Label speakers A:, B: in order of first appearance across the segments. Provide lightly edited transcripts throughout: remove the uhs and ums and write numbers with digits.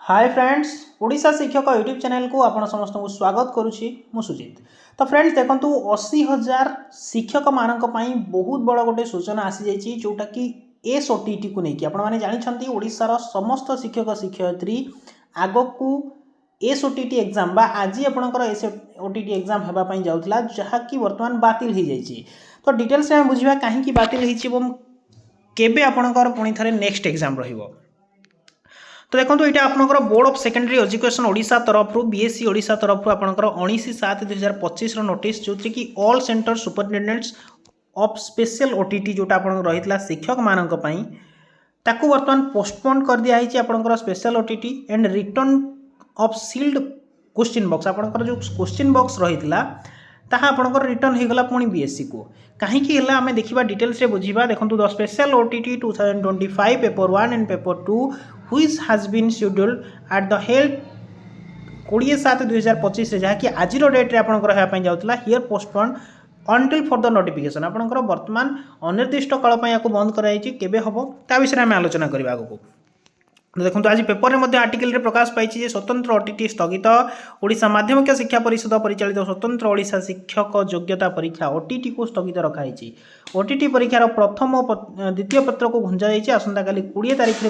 A: Hi friends, Odisha शिक्षक YouTube channel को आपण समस्त को स्वागत करुच्ची मु सुजित। तो फ्रेंड्स देखंतु 80,000 शिक्षक मानक पई बहुत बड़ गोटे सूचना आसी जाइए जोटा कि एसओटीटी को लेकिन आपण माने जानिछंती ओडिशार समस्त शिक्षक शिक्षयित्री आगकू एसओटीटी एग्जाम बा आज आपणकर एसओटीटी एग्जाम हेबा पई जाउतला जहा कि वर्तमान बातिल हो जाइए। तो डिटेल्स में बुझिबा काहे बातिल होईची एवं केबे आपणकर पुणी थरे नेक्स्ट एग्जाम रहिबो। तो देखो ये आपंकर board of secondary education Odisha तरफ बीएससी ओडिशा तरफ आपंकर 19/7/2025 नोटिस जो कि all centre superintendents of special OTT जोटा आप रही शिक्षक मानक ताकू वर्तमान पोस्टपोन कर दिखाई आपंकर special OTT and return of sealed question box आपंकर जो क्वेश्चन बॉक्स रही ताहा आपंकर रिटर्न होगला पुणी बीएससी को कहीं आम देखा डिटेल्स बुझा। देखो the special OTT 2025 paper 1 and paper 2 which has been scheduled at the held 20/7/2025 जहाँकि आज डेट्रे आपंकर जाऊला हियर पोस्टपोन अंटिल फर्दर नोटिफिकेशन आपंकर वर्तमान अनिर्दिष्ट काल बंद कर हम ता विषय में आलोचना करवा आगू। देखो आज पेपर में आर्टिकल प्रकाश पाई स्वतंत्र ओटीटी स्थगित ओडिशा माध्यमिक शिक्षा परिषद परिचालित स्वतंत्र ओडिशा शिक्षक योग्यता परीक्षा ओटीटी को स्थगित रखाई। ओटीटी परीक्षार प्रथम और द्वितीय पत्र को घुंचा जाइए आसंता काली 20 तारिख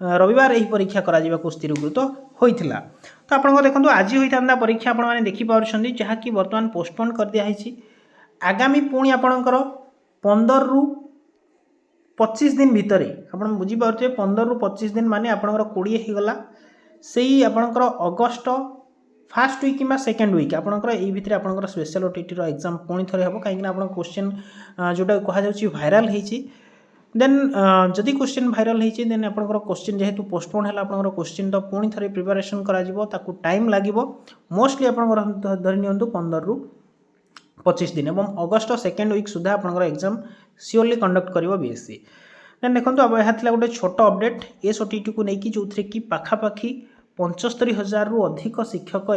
A: रविवार यही परीक्षा को स्थिरीकृत होता। तो आप देखो आज होता परीक्षा आपने देखिपुं जहाँकि बर्तमान पोस्टपोन कर दिखाई आगामी पुणी आपणकर 15 ରୁ 25 दिन भितर आप बुझीपे 15 ରୁ 25 दिन माने आपणकर 20 होगला से आपणकर अगस्ट फास्ट वीक कि सेकेंड वीक आपणकर यही भितर आपणकर स्पेशल ओटीटी एग्जाम पुणी थे हम कहीं आप क्वेश्चन जोटा कहुच्छी भाइराल होती देन जदि क्वेश्चन भाइराल होती देन आपणकर क्वेश्चन जेहेतु पोस्टपोन है आपणकर क्वेश्चन तो पुणी थे प्रिपरेशन करा टाइम लगे मोस्टली आपणकर धरी नियंतु 15 ରୁ 25 दिन और अगस्ट सेकेंड वीक सुधा आपणकर एग्जाम सियोरली कंडक्ट कर बीएससी। देन देखो अब यह गोटे छोट अपडेट एसओटीटी को लेकिन जो थी कि पाखापाखि 75,000 रु अधिक शिक्षक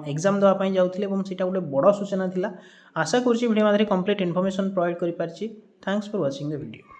A: एग्जाम देवाई जाते गोटे बड़ सूचना था। आशा करुँच वीडियो माध्यम कंप्लीट इनफॉरमेशन प्रोवाइड कर पारिछि। Thanks for watching the video.